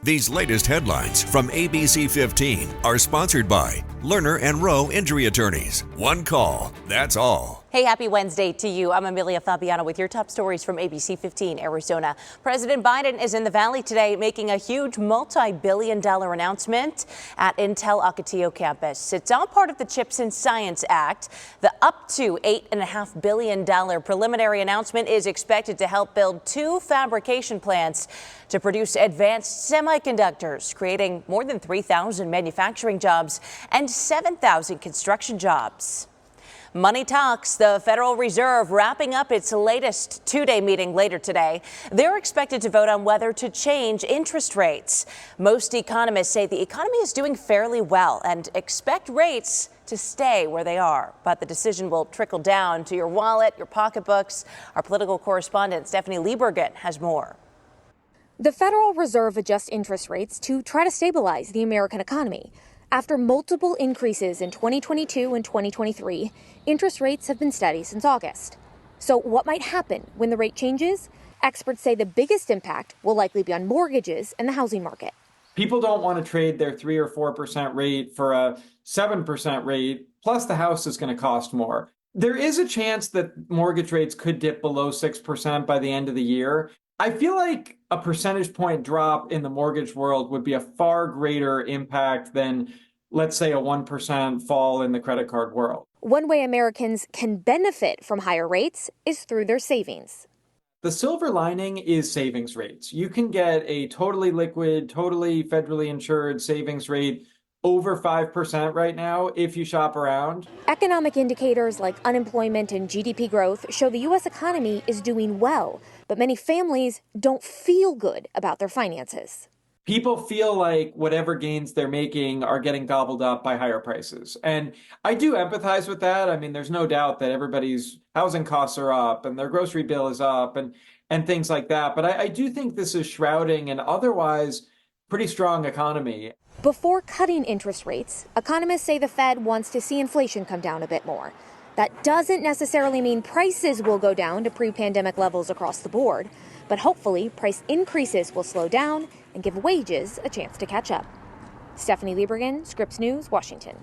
These latest headlines from ABC15 are sponsored by Lerner and Rowe Injury Attorneys. One call, that's all. Hey, happy Wednesday to you. I'm Amelia Fabiano with your top stories from ABC15 Arizona. President Biden is in the Valley today making a huge multi-billion-dollar announcement at Intel Ocotillo campus. It's all part of the CHIPS and Science Act. The up to $8.5 billion preliminary announcement is expected to help build 2 fabrication plants to produce advanced semiconductors, creating more than 3,000 manufacturing jobs and 7,000 construction jobs. Money talks. The Federal Reserve wrapping up its latest 2-day meeting later today. They're expected to vote on whether to change interest rates. Most economists say the economy is doing fairly well and expect rates to stay where they are. But the decision will trickle down to your wallet, your pocketbooks. Our political correspondent Stephanie Liebergen has more. The Federal Reserve adjusts interest rates to try to stabilize the American economy. After multiple increases in 2022 and 2023, interest rates have been steady since August. So what might happen when the rate changes? Experts say the biggest impact will likely be on mortgages and the housing market. People don't want to trade their 3 or 4% rate for a 7% rate, plus the house is going to cost more. There is a chance that mortgage rates could dip below 6% by the end of the year. I feel like a percentage point drop in the mortgage world would be a far greater impact than, let's say, a 1% fall in the credit card world. One way Americans can benefit from higher rates is through their savings. The silver lining is savings rates. You can get a totally liquid, totally federally insured savings rate over 5% right now if you shop around. Economic indicators like unemployment and GDP growth show the U.S. economy is doing well, but many families don't feel good about their finances. People feel like whatever gains they're making are getting gobbled up by higher prices. And I do empathize with that. I mean, there's no doubt that everybody's housing costs are up and their grocery bill is up and things like that. But I do think this is shrouding an otherwise pretty strong economy. Before cutting interest rates, economists say the Fed wants to see inflation come down a bit more. That doesn't necessarily mean prices will go down to pre-pandemic levels across the board, but hopefully price increases will slow down and give wages a chance to catch up. Stephanie Liebergen, Scripps News, Washington.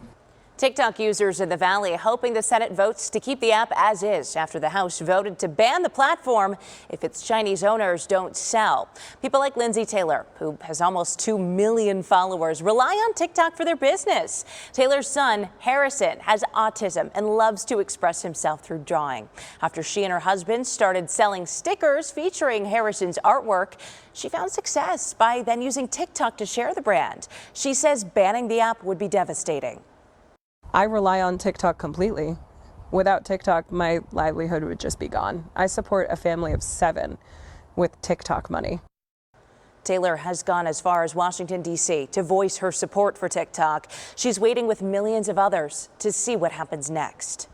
TikTok users in the Valley hoping the Senate votes to keep the app as is after the House voted to ban the platform if its Chinese owners don't sell. People like Lindsay Taylor, who has almost 2 million followers, rely on TikTok for their business. Taylor's son, Harrison, has autism and loves to express himself through drawing. After she and her husband started selling stickers featuring Harrison's artwork, she found success by then using TikTok to share the brand. She says banning the app would be devastating. I rely on TikTok completely. Without TikTok, my livelihood would just be gone. I support a family of 7 with TikTok money. Taylor has gone as far as Washington, D.C. to voice her support for TikTok. She's waiting with millions of others to see what happens next.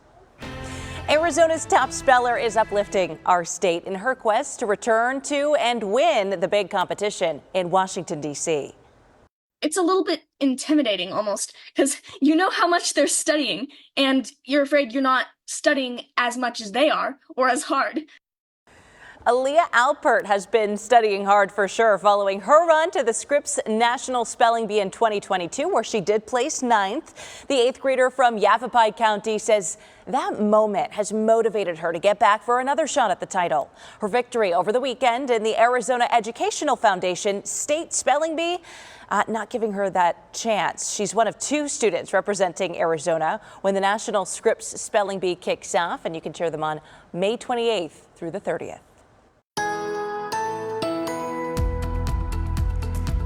Arizona's top speller is uplifting our state in her quest to return to and win the big competition in Washington, D.C. It's a little bit intimidating almost because you know how much they're studying and you're afraid you're not studying as much as they are or as hard. Aaliyah Alpert has been studying hard for sure following her run to the Scripps National Spelling Bee in 2022, where she did place 9th. The 8th grader from Yavapai County says that moment has motivated her to get back for another shot at the title. Her victory over the weekend in the Arizona Educational Foundation State Spelling Bee not giving her that chance. She's one of 2 students representing Arizona when the National Scripps Spelling Bee kicks off, and you can cheer them on May 28th through the 30th.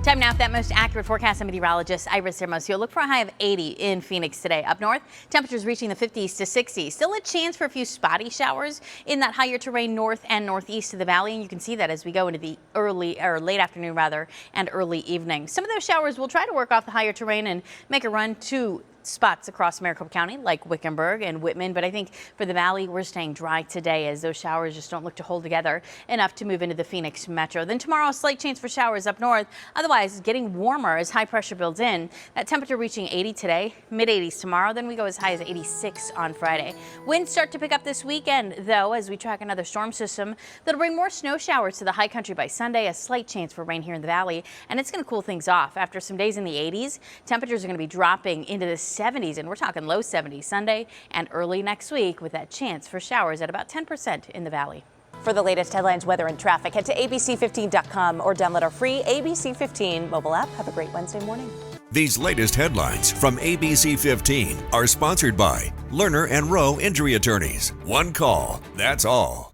Time now for that most accurate forecast. I'm meteorologist Iris Ramos. You'll look for a high of 80 in Phoenix today. Up north, temperatures reaching the 50s to 60s. Still a chance for a few spotty showers in that higher terrain north and northeast of the valley. And you can see that as we go into the late afternoon and early evening. Some of those showers will try to work off the higher terrain and make a run to spots across Maricopa County like Wickenburg and Whitman, but I think for the Valley, we're staying dry today as those showers just don't look to hold together enough to move into the Phoenix metro. Then tomorrow, a slight chance for showers up north. Otherwise, getting warmer as high pressure builds in. That temperature reaching 80 today, mid 80s tomorrow. Then we go as high as 86 on Friday. Winds start to pick up this weekend, though, as we track another storm system that'll bring more snow showers to the high country by Sunday. A slight chance for rain here in the Valley, and it's going to cool things off. After some days in the 80s, temperatures are going to be dropping into the 70s, and we're talking low 70s Sunday and early next week with that chance for showers at about 10% in the Valley. For the latest headlines, weather, and traffic, head to abc15.com or download our free ABC15 mobile app. Have a great Wednesday morning. These latest headlines from ABC15 are sponsored by Lerner and Rowe Injury Attorneys. One call, that's all.